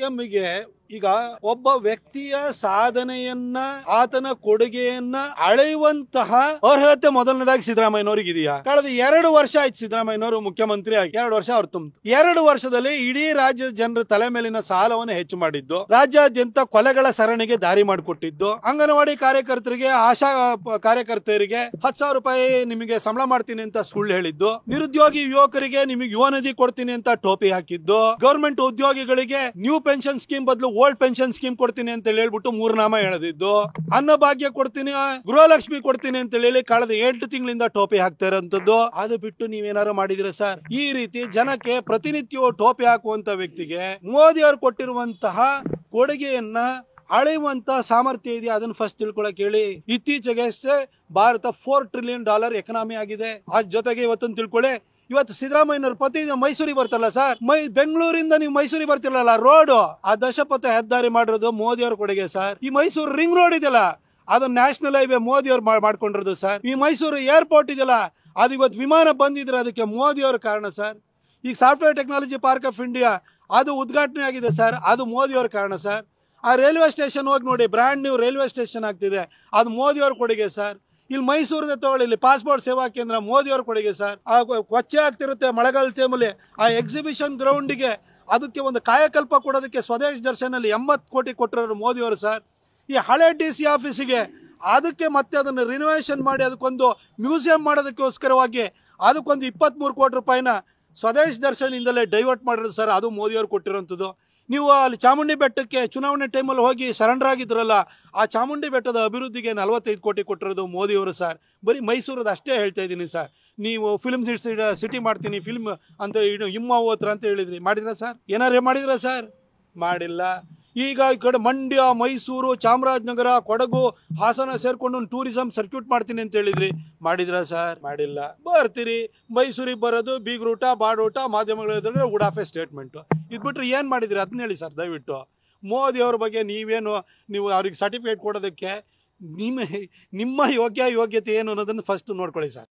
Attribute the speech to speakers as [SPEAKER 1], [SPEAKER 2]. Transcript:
[SPEAKER 1] ಸಿಎಂಗೆ ಈಗ ಒಬ್ಬ ವ್ಯಕ್ತಿಯ ಸಾಧನೆಯನ್ನ ಆತನ ಕೊಡುಗೆಯನ್ನ ಅಳೆಯುವಂತಹ ಅರ್ಹತೆ ಮೊದಲನೇದಾಗಿ ಸಿದ್ದರಾಮಯ್ಯನವ್ರಿಗೆ ಇದೆಯಾ? ಕಳೆದ 2 ವರ್ಷ ಆಯ್ತು ಸಿದ್ದರಾಮಯ್ಯನವರು ಮುಖ್ಯಮಂತ್ರಿ ಆಗಿ, 2 ವರ್ಷ ಅವ್ರು ತುಂಬಿತು. 2 ವರ್ಷದಲ್ಲಿ ಇಡೀ ರಾಜ್ಯದ ಜನರ ತಲೆ ಮೇಲಿನ ಸಾಲವನ್ನು ಹೆಚ್ಚು ಮಾಡಿದ್ದು, ರಾಜ್ಯಾದ್ಯಂತ ಕೊಲೆಗಳ ಸರಣಿಗೆ ದಾರಿ ಮಾಡಿಕೊಟ್ಟಿದ್ದು, ಅಂಗನವಾಡಿ ಕಾರ್ಯಕರ್ತರಿಗೆ, ಆಶಾ ಕಾರ್ಯಕರ್ತರಿಗೆ 10,000 ರೂಪಾಯಿ ನಿಮಗೆ ಸಂಬಳ ಮಾಡ್ತೀನಿ ಅಂತ ಸುಳ್ಳು ಹೇಳಿದ್ದು, ನಿರುದ್ಯೋಗಿ ಯುವಕರಿಗೆ ನಿಮಗೆ ಯುವ ನಿಧಿ ಕೊಡ್ತೀನಿ ಅಂತ ಟೋಪಿ ಹಾಕಿದ್ದು, ಗವರ್ಮೆಂಟ್ ಉದ್ಯೋಗಿಗಳಿಗೆ ನ್ಯೂ ಪೆನ್ಷನ್ ಸ್ಕೀಮ್ ಬದಲು ಓಲ್ಡ್ ಪೆನ್ಷನ್ ಸ್ಕೀಮ್ ಕೊಡ್ತೀನಿ ಅಂತ ಹೇಳ್ಬಿಟ್ಟು 3 ನಾಮ ಹೇಳದಿದ್ದು, ಅನ್ನಭಾಗ್ಯ ಕೊಡ್ತೀನಿ, ಗೃಹಲಕ್ಷ್ಮಿ ಕೊಡ್ತೀನಿ ಅಂತ ಹೇಳಿ ಕಳೆದ 8 ತಿಂಗಳಿಂದ ಟೋಪಿ ಹಾಕ್ತಾ ಇರೋಂಥದ್ದು. ಅದು ಬಿಟ್ಟು ನೀವೇನಾರು ಮಾಡಿದಿರ ಸರ್? ಈ ರೀತಿ ಜನಕ್ಕೆ ಪ್ರತಿನಿತ್ಯವೂ ಟೋಪಿ ಹಾಕುವಂತ ವ್ಯಕ್ತಿಗೆ ಮೋದಿ ಅವರು ಕೊಟ್ಟಿರುವಂತಹ ಕೊಡುಗೆಯನ್ನ ಅಳೆಯುವಂತ ಸಾಮರ್ಥ್ಯ ಇದೆಯಾ? ಅದನ್ನ ಫಸ್ಟ್ ತಿಳ್ಕೊಳಕ್ ಹೇಳಿ. ಇತ್ತೀಚೆಗೆ ಭಾರತ $4 ಟ್ರಿಲಿಯನ್ ಎಕನಾಮಿ ಆಗಿದೆ. ಅದ್ರ ಜೊತೆಗೆ ಇವತ್ತನ್ನು ತಿಳ್ಕೊಳ್ಳಿ, ಇವತ್ತು ಸಿದ್ದರಾಮಯ್ಯನವ್ರ ಪ್ರತಿ ಮೈಸೂರಿಗೆ ಬರ್ತಾರಲ್ಲ ಸರ್, ಬೆಂಗಳೂರಿಂದ ನೀವು ಮೈಸೂರಿಗೆ ಬರ್ತಿರಲ್ಲ ರೋಡ್, ಆ ದಶಪಥ ಹೆದ್ದಾರಿ ಮಾಡಿರೋದು ಮೋದಿ ಅವ್ರ ಕೊಡುಗೆ ಸರ್. ಈ ಮೈಸೂರು ರಿಂಗ್ ರೋಡ್ ಇದೆಯಲ್ಲ, ಅದು ನ್ಯಾಷನಲ್ ಹೈವೇ ಮೋದಿ ಅವ್ರು ಮಾಡ್ಕೊಂಡಿರೋದು ಸರ್. ಈ ಮೈಸೂರು ಏರ್ಪೋರ್ಟ್ ಇದೆಯಲ್ಲ, ಅದು ಇವತ್ತು ವಿಮಾನ ಬಂದಿದ್ರೆ ಅದಕ್ಕೆ ಮೋದಿ ಅವ್ರ ಕಾರಣ ಸರ್. ಈಗ software technology park of India ಅದು ಉದ್ಘಾಟನೆ ಆಗಿದೆ ಸರ್, ಅದು ಮೋದಿ ಅವ್ರ ಕಾರಣ ಸರ್. ಆ ರೈಲ್ವೆ ಸ್ಟೇಷನ್ ಹೋಗಿ ನೋಡಿ, ಬ್ರ್ಯಾಂಡ್ ನ್ಯೂ ರೈಲ್ವೆ ಸ್ಟೇಷನ್ ಆಗ್ತಿದೆ, ಅದು ಮೋದಿ ಅವ್ರ ಕೊಡುಗೆ ಸರ್. ಇಲ್ಲಿ ಮೈಸೂರದ ತಗೊಳ್ಳಿ, ಇಲ್ಲಿ ಪಾಸ್ಪೋರ್ಟ್ ಸೇವಾ ಕೇಂದ್ರ ಮೋದಿ ಅವ್ರ ಕೊಡುಗೆ ಸರ್. ಆ ಕೊಚ್ಚೆ ಆಗ್ತಿರುತ್ತೆ ಮಳೆಗಾಲ ಟೈಮಲ್ಲಿ, ಆ ಎಕ್ಸಿಬಿಷನ್ ಗ್ರೌಂಡಿಗೆ ಅದಕ್ಕೆ ಒಂದು ಕಾಯಕಲ್ಪ ಕೊಡೋದಕ್ಕೆ ಸ್ವದೇಶ್ ದರ್ಶನಲ್ಲಿ 80 ಕೋಟಿ ಕೊಟ್ಟಿರೋರು ಮೋದಿ ಅವರು ಸರ್. ಈ ಹಳೆ DC ಆಫೀಸಿಗೆ ಅದಕ್ಕೆ ಮತ್ತೆ ಅದನ್ನು ರಿನೋವೇಷನ್ ಮಾಡಿ ಅದಕ್ಕೊಂದು ಮ್ಯೂಸಿಯಂ ಮಾಡೋದಕ್ಕೋಸ್ಕರವಾಗಿ ಅದಕ್ಕೊಂದು 23 ಕೋಟಿ ರೂಪಾಯಿನ ಸ್ವದೇಶ್ ದರ್ಶನಿಂದಲೇ ಡೈವರ್ಟ್ ಮಾಡಿರೋದು ಸರ್, ಅದು ಮೋದಿ ಅವ್ರು ಕೊಟ್ಟಿರೋಂಥದ್ದು. ನೀವು ಅಲ್ಲಿ ಚಾಮುಂಡಿ ಬೆಟ್ಟಕ್ಕೆ ಚುನಾವಣೆ ಟೈಮಲ್ಲಿ ಹೋಗಿ ಸರೆಂಡರ್ ಆಗಿದ್ರಲ್ಲ, ಆ ಚಾಮುಂಡಿ ಬೆಟ್ಟದ ಅಭಿವೃದ್ಧಿಗೆ 45 ಕೋಟಿ ಕೊಟ್ಟಿರೋದು ಮೋದಿಯವರು ಸರ್. ಬರೀ ಮೈಸೂರದ ಅಷ್ಟೇ ಹೇಳ್ತಾ ಇದ್ದೀನಿ ಸರ್. ನೀವು ಫಿಲ್ಮ್ ಸಿಟಿ ಮಾಡ್ತೀನಿ, ಫಿಲ್ಮ್ ಅಂತ ಹಿಮ್ಮ ಹೋತ್ರ ಅಂತ ಹೇಳಿದ್ರಿ, ಮಾಡಿದ್ರ ಸರ್? ಏನಾರೇ ಮಾಡಿದ್ರ ಸರ್? ಮಾಡಿಲ್ಲ. ಈಗ ಈ ಕಡೆ ಮಂಡ್ಯ, ಮೈಸೂರು, ಚಾಮರಾಜನಗರ, ಕೊಡಗು, ಹಾಸನ ಸೇರ್ಕೊಂಡು ಒಂದು ಟೂರಿಸಂ ಸರ್ಕ್ಯೂಟ್ ಮಾಡ್ತೀನಿ ಅಂತ ಹೇಳಿದ್ರಿ, ಮಾಡಿದ್ರ ಸರ್? ಮಾಡಿಲ್ಲ. ಬರ್ತೀರಿ, ಮೈಸೂರಿಗೆ ಬರೋದು ಬೀಗ್ರೂಟ, ಬಾಡೂಟ, ಮಾಧ್ಯಮಗಳ ಉಡಾಫೆ ಸ್ಟೇಟ್ಮೆಂಟು, ಇದ್ಬಿಟ್ರೆ ಏನು ಮಾಡಿದ್ರಿ ಅದನ್ನ ಹೇಳಿ ಸರ್ ದಯವಿಟ್ಟು. ಮೋದಿ ಅವ್ರ ಬಗ್ಗೆ ನೀವು ಅವ್ರಿಗೆ ಸರ್ಟಿಫಿಕೇಟ್ ಕೊಡೋದಕ್ಕೆ ನಿಮ್ಮ ಯೋಗ್ಯತೆ ಏನು ಅನ್ನೋದನ್ನು ಫಸ್ಟ್ ನೋಡ್ಕೊಳ್ಳಿ ಸರ್.